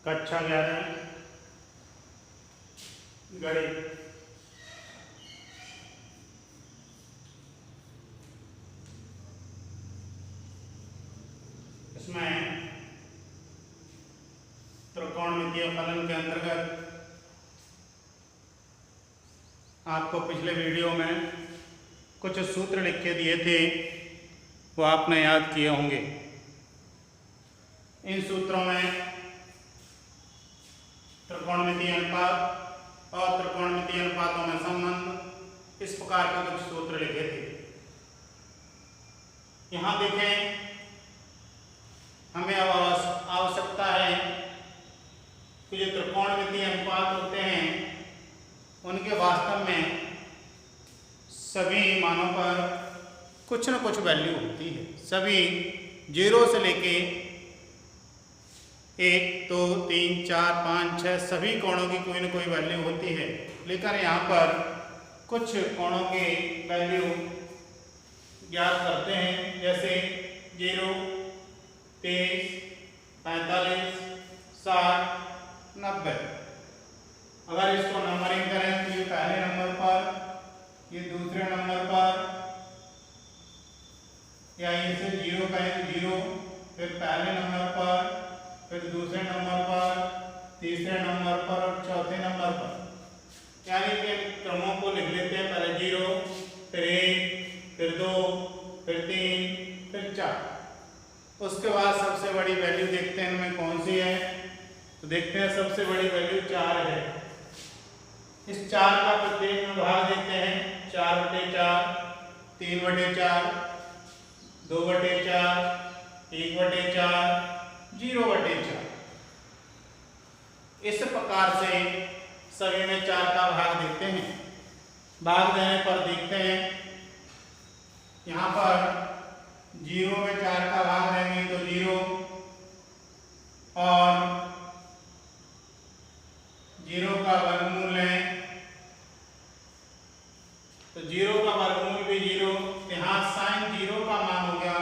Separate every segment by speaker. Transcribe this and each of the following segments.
Speaker 1: कक्षा 11 गणित। इसमें त्रिकोणमितीय फलन के अंतर्गत आपको पिछले वीडियो में कुछ सूत्र लिख के दिए थे, वो आपने याद किए होंगे। इन सूत्रों में त्रिकोणमितीय अनुपात और त्रिकोणमितीय अनुपातों में संबंध, इस प्रकार के कुछ सूत्र लिखे थे। यहाँ देखें, हमें अब आवश्यकता है कि जो त्रिकोणमितीय अनुपात होते हैं उनके वास्तव में सभी मानों पर कुछ न कुछ वैल्यू होती है। सभी 0 से लेके 1, 2, 3, 4, 5, 6 सभी कोणों की कोई न कोई वैल्यू होती है। लेकिन यहाँ पर कुछ कोणों की वैल्यू ज्ञात करते हैं, जैसे 0, 23, 45, 60, 90। अगर इसको नंबरिंग करें तो ये पहले नंबर पर, ये दूसरे नंबर पर, या इसे 0 कहें तो 0, फिर पहले नंबर पर, फिर दूसरे नंबर पर, तीसरे नंबर पर और चौथे नंबर पर। यानी कि क्रमों को लिख लेते हैं, पहले 0, फिर 1, फिर 2, फिर 3, फिर 4। उसके बाद सबसे बड़ी वैल्यू देखते हैं इनमें कौन सी है, तो देखते हैं सबसे बड़ी वैल्यू 4 है। इस 4 का प्रत्येक में भाग देते हैं, 4/4, 3/4, 2/4, 1/4, 0/4। इस प्रकार से सभी में 4 का भाग देते हैं। भाग देने पर देखते हैं, यहाँ पर 0 में 4 का भाग देंगे तो 0, और 0 का वर्गमूल लें तो 0 का वर्गमूल भी 0। यहाँ साइन 0 का मान हो गया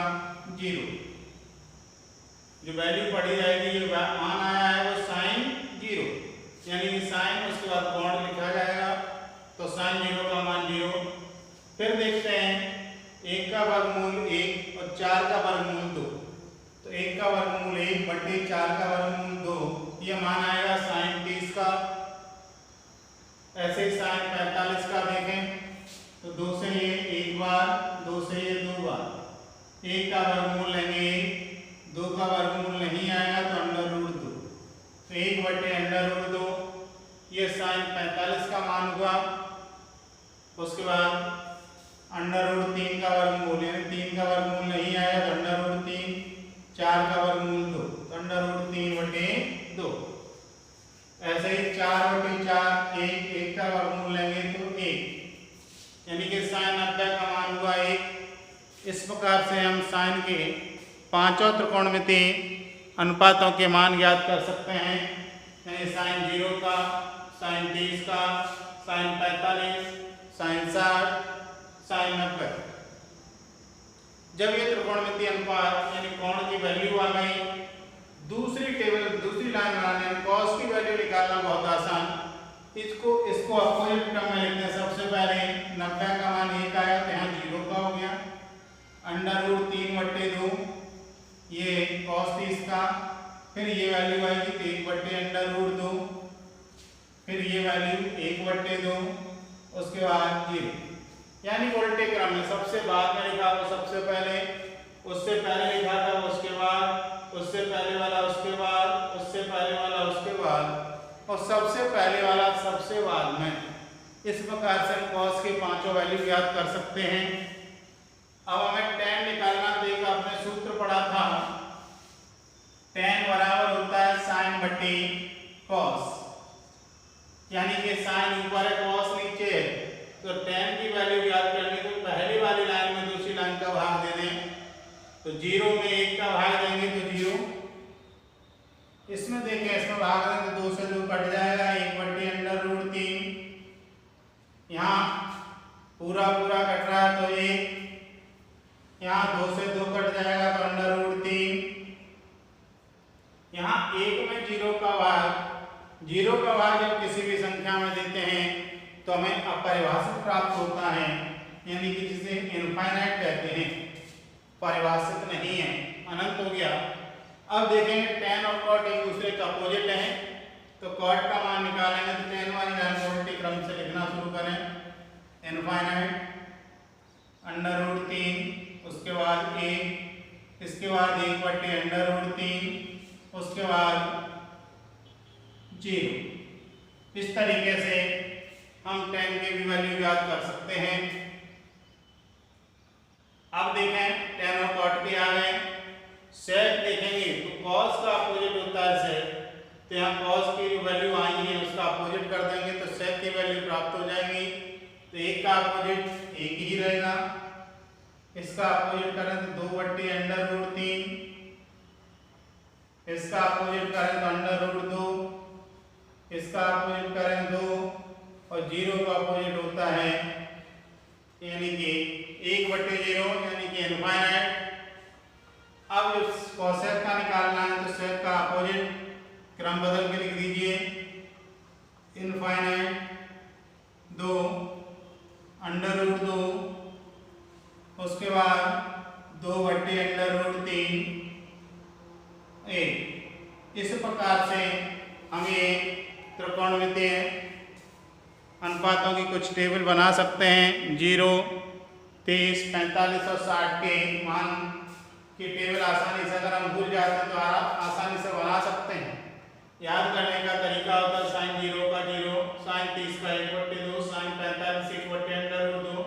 Speaker 1: 0। जो वैल्यू पढ़ी जाएगी, जो मान आया है वो साइन 0, यानी साइन उसके बाद कोण लिखा जाएगा, तो साइन 0 का मान 0। फिर देखते हैं 1 का वर्गमूल 1 और 4 का वर्गमूल 2, तो 1 का वर्गमूल 1/4 का वर्गमूल 2, ये मान आएगा साइन 30 का। ऐसे ही साइन 45 का देखें तो 2 से ये 1 बार, 2 से ये 2 बार। 1 का वर्गमूल लेंगे 1, 2 का वर्गमूल नहीं आएगा तो √2, तो 1/√2, ये साइन 45 का मान हुआ। उसके बाद √3 का वर्गमूल, यानी 3 का वर्गमूल नहीं आया तो √3, 4 का वर्गमूल 2, तो √3/2। ऐसे ही 4/4, 1 का वर्गमूल लेंगे तो 1, यानी कि साइन 90 का मान हुआ 1। इस प्रकार से हम साइन के पांचों त्रिकोणमितीय अनुपातों के मान ज्ञात कर सकते हैं, यानी साइन 0 का, साइन 30 का, साइन 45, साइन 60, साइन 90। जब ये त्रिकोणमितीय अनुपात यानी कोण की वैल्यू आ गई, दूसरी लाइन बनाने में कॉस की वैल्यू निकालना बहुत आसान। इसको अपोजिट क्रम में लिखते हैं। सबसे पहले 90 का मान 1 आया तो यहाँ 0 का हो गया, √3/2, ये cos 30 का, फिर ये वैल्यू आएगी 1/√2, फिर ये वैल्यू 1/2, उसके बाद ये, यानी उल्टे क्रम में सबसे बाद में लिखा वो सबसे पहले, उससे पहले लिखा था उसके बाद, उससे पहले वाला उसके बाद, उससे पहले वाला उसके बाद, और सबसे पहले वाला सबसे बाद में। इस प्रकार से हम cos के पांचों वैल्यू ज्ञात कर सकते हैं। अब हमें tan निकालना, तो एक आपने सूत्र पढ़ा था, tan बराबर होता है sin/cos, यानी कि sin ऊपर है cos नीचे है, तो tan की वैल्यू ज्ञात करने को पहली वाली लाइन में दूसरी लाइन का भाग दे दें, तो 0 में 1 का भाग देंगे तो 0। इसमें देखें, इसमें भाग देंगे तो 2 से 2 कट जाएगा, 1/√3। यहाँ पूरा कट रहा है तो 1, यहाँ 2 से 2 कट जाएगा तो √3। यहाँ 1 में जीरो का भाग जब किसी भी संख्या में देते हैं तो हमें अपरिभाषित प्राप्त होता है, यानी कि जिसे इनफाइनाइट कहते हैं, परिभाषित नहीं है, अनंत हो गया। अब देखेंगे tan और cot एक दूसरे का अपोजिट है, तो cot का मान निकालेंगे तो tan वाली लाइन उल्टी क्रम से लिखना शुरू करें, इनफाइनाइट √3, उसके बाद 1, इसके बाद 1/√3, उसके बाद 0। इस तरीके से हम tan के भी वैल्यू याद कर सकते हैं। अब देखें tan और cot के आ गए, sec देखेंगे तो cos का अपोजिट होता है sec, तो यहाँ cos की जो वैल्यू आई है उसका अपोजिट कर देंगे तो sec की वैल्यू प्राप्त हो जाएगी। तो एक का अपोजिट एक ही रहेगा, इसका अपोजिट करें तो 2/√3, इसका अपोजिट करें तो √2, इसका अपोजिट करें 2 और 0 का अपोजिट होता है यानी कि 1/0 यानी कि इनफाइनाइट। अब जो cosec का निकालना है तो sec का अपोजिट क्रम बदल के लिख दीजिए, इनफाइनाइट 2 √2, उसके बाद 2/√3 1। इस प्रकार से हम ये त्रिकोणमितीय अनुपातों की कुछ टेबल बना सकते हैं। 0, 30, 45 और 60 के मान की टेबल आसानी से अगर हम भूल जाते हैं तो आसानी से बना सकते हैं। याद करने का तरीका होता है sin 0 का 0, sin 30 का 1/2, sin 45 1/√2,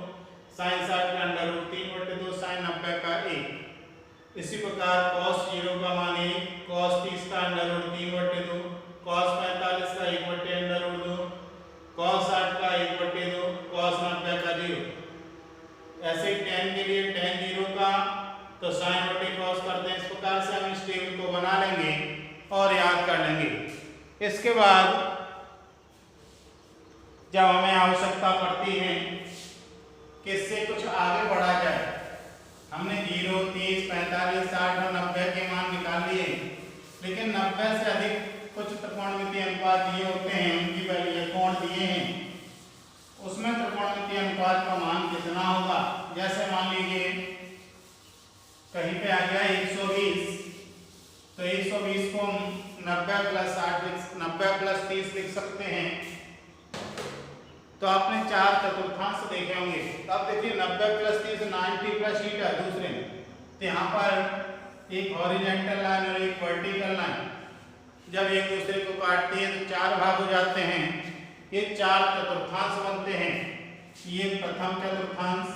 Speaker 1: sin 60 का √3/2, sin 90 का 1। इसी प्रकार cos 0 का मान 1, cos 30 का √3/2, cos 45 का 1/√2, cos 60 का 1/2, cos 90 का 0। ऐसे ही tan के लिए tan 0 का तो sin/cos करते हैं। इस प्रकार से हम इस टेबल को बना लेंगे और याद कर लेंगे। इसके बाद जब हमें आवश्यकता पड़ती है कि इससे कुछ आगे बढ़ा जाए, हमने 0, 30, 45, 60 और 90 के मान निकाल लिए, लेकिन 90 से अधिक कुछ त्रिकोणमितीय अनुपात दिए होते हैं, उनकी वैल्यू कोण दिए हैं, उसमें त्रिकोणमितीय अनुपात का मान कितना होगा। जैसे मान लीजिए कहीं पे आ गया 120, तो 120 को 90 + 30 लिख सकते हैं। तो आपने 4 चतुर्थांश देखे होंगे। तो अब देखिए 90 + 30 90 + थीटा दूसरे में, तो यहाँ पर एक हॉरिजॉन्टल लाइन और एक वर्टिकल लाइन जब एक दूसरे को काटती है तो 4 भाग हो जाते हैं। ये 4 चतुर्थांश बनते हैं। ये प्रथम चतुर्थांश,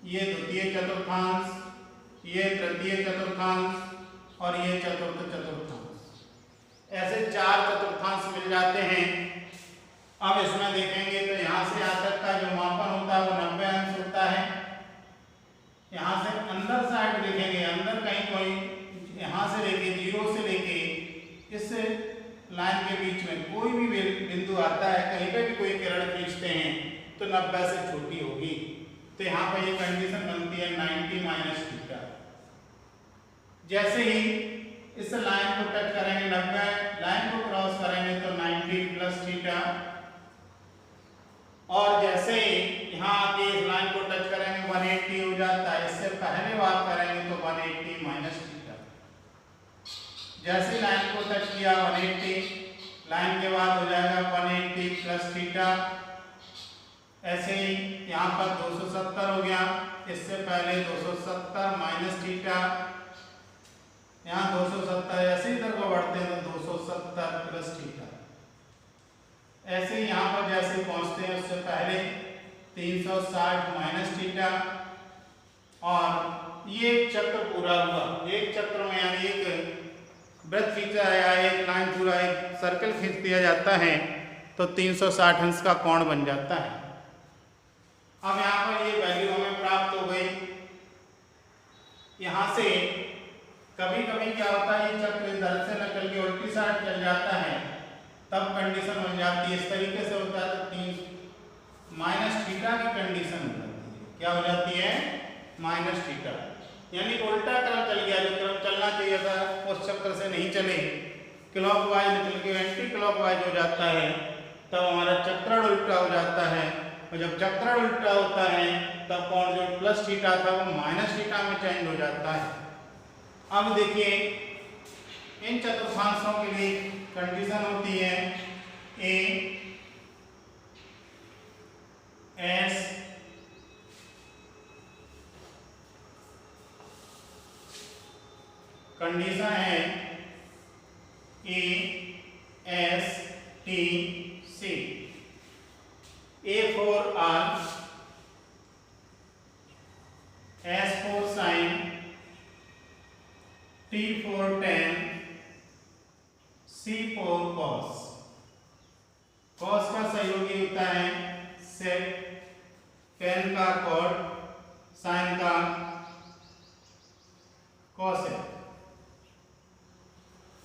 Speaker 1: ये द्वितीय चतुर्थांश, ये तृतीय चतुर्थांश और ये चतुर्थ चतुर्थांश। ऐसे 4 चतुर्थांश मिल जाते हैं। अब इसमें देखेंगे तो यहाँ से यहाँ तक का जो मापन होता है वो 90 अंश होता है। यहाँ से अंदर साइड देखेंगे, अंदर कहीं कोई यहाँ से लेके 0 से लेके इस लाइन के बीच में कोई भी बिंदु आता है, कहीं पे भी कोई किरण खींचते हैं तो 90 से छोटी होगी। तो यहाँ पर ये कंडीशन बनती है 90 - थीटा। जैसे ही इस लाइन को टच करेंगे 90, लाइन को क्रॉस करेंगे तो 90 + थीटा, और जैसे ही यहाँ आके इस लाइन को टच करेंगे 180 हो जाता है। इससे पहले बात करेंगे तो 180 - थीटा। जैसे लाइन को टच किया 180, लाइन के बाद हो जाएगा 180 + थीटा। ऐसे ही यहाँ पर 270 हो गया, इससे पहले 270 - थीटा, यहाँ 270, ऐसे इधर को बढ़ते हैं तो 270 + थीटा। ऐसे ही यहाँ पर जैसे पहुँचते हैं उससे पहले 360 - थीटा। और ये चक्र पूरा हुआ। एक चक्र में यानी एक वृत्त खींचा है या एक लाइन पूरा एक सर्कल खींच दिया जाता है तो 360 अंश का कोण बन जाता है। अब यहाँ पर ये वैल्यू हमें प्राप्त हो गई। यहाँ से कभी कभी क्या होता है, ये चक्र इधर से निकल के उल्टी साइड चल जाता है, तब कंडीशन बन जाती है। इस तरीके से होता है तो 3 - थीटा की कंडीशन हो जाती है। क्या हो जाती है? - थीटा, यानी उल्टा क्रम चल गया। जो क्रम चलना चाहिए था उस चक्र से नहीं चले, क्लॉकवाइज निकल के एंटी क्लॉकवाइज हो जाता है तब हमारा चक्रण उल्टा हो जाता है, और जब चक्रण उल्टा होता है तब कोण जो प्लस थीटा था वो माइनस थीटा में चेंज हो जाता है। अब देखिए इन चतुर्थांशों के लिए कंडीशन होती है ए एस कंडीशन है A S T C, A for all, S for sine, T for tan, C for cos. Cos का सहयोगी होता है सेक, टेन का कॉट, साइन का कॉसेक,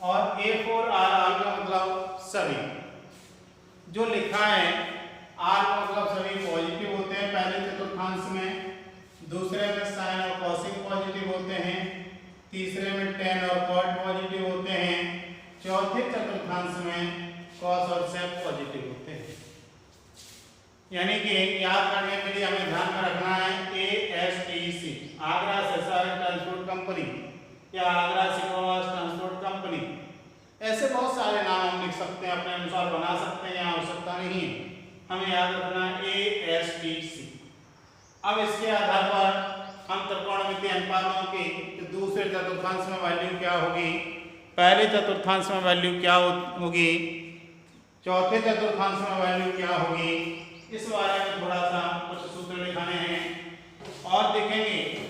Speaker 1: और ए फॉर आर, आर का मतलब सभी। जो लिखा है आर का मतलब सभी पॉजिटिव होते हैं पहले चतुर्थांश में, दूसरे में साइन और कॉसिक पॉजिटिव होते हैं, तीसरे में टेन और कॉट पॉजिटिव होते हैं, चौथे चतुर्थांश में कॉस और सेक पॉजिटिव होते हैं। यानी कि याद करने के लिए हमें ध्यान में रखना है ASTC, आगरा सेसारी ट्रांसपोर्ट कंपनी या आगरा सिकोवास ट्रांसपोर्ट कंपनी। ऐसे बहुत सारे नाम हम लिख सकते हैं, अपने अनुसार बना सकते हैं, यहाँ आवश्यकता नहीं है, हमें याद रखना है ASTC। अब इसके आधार पर हम त्रिकोणमितीय अनुपातों की दूसरे चतुर्थांश में वैल्यू क्या होगी, पहले चतुर्थांश में वैल्यू क्या होगी, चौथे चतुर्थांश में वैल्यू क्या होगी, इस बारे में थोड़ा सा कुछ सूत्र लिखाने हैं और देखेंगे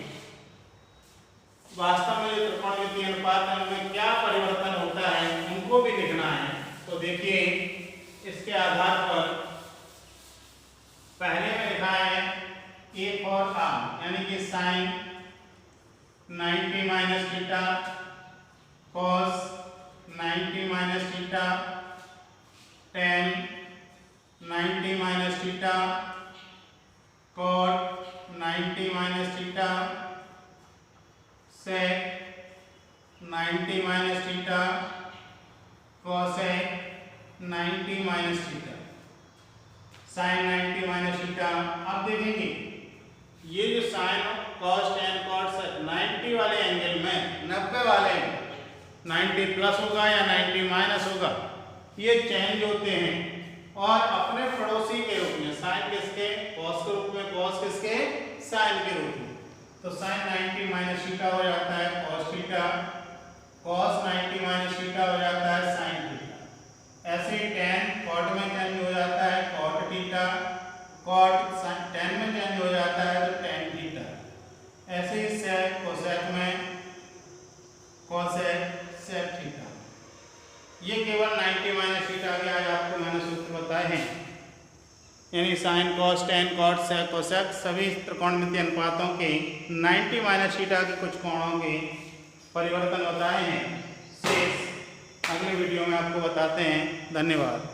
Speaker 1: वास्तव में त्रिकोणमितीय अनुपात में उनमें क्या परिवर्तन होता है उनको भी लिखना है। तो देखिए इसके आधार पर पहले में लिखा है ए फॉर आर, यानी कि sine 90 minus theta, cos 90 minus theta, tan 90 minus theta, cot 90 minus theta, sec 90 minus theta, cosec 90 minus theta, sine 90 minus theta. अब देखेंगे ये जो sine cos tan cot sec 90 वाले एंगल में 90 वाले 90 प्लस होगा या 90 माइनस होगा, ये चेंज होते हैं और अपने पड़ोसी के रूप में, साइन किसके कॉस के रूप में, कॉस किसके साइन के रूप में। तो साइन 90 माइनस थीटा हो जाता है cos theta, cos 90 minus theta हो जाता है साइन थीटा। ऐसे ही टेन कॉट में चेंज हो जाता है कॉट थीटा, कॉट टेन में चेंज हो जाता है तो टेन थीटा। ऐसे ही सेक कोसेक में कोसेक सेक थीटा। ये केवल 90 माइनस थीटा के आज आपको मैंने सूत्र बताए हैं, यानी sine cos tan cot sec cosec सभी त्रिकोणमितीय अनुपातों के 90 माइनस थीटा के कुछ कोणों के परिवर्तन बताए हैं। शेष अगले वीडियो में आपको बताते हैं। धन्यवाद।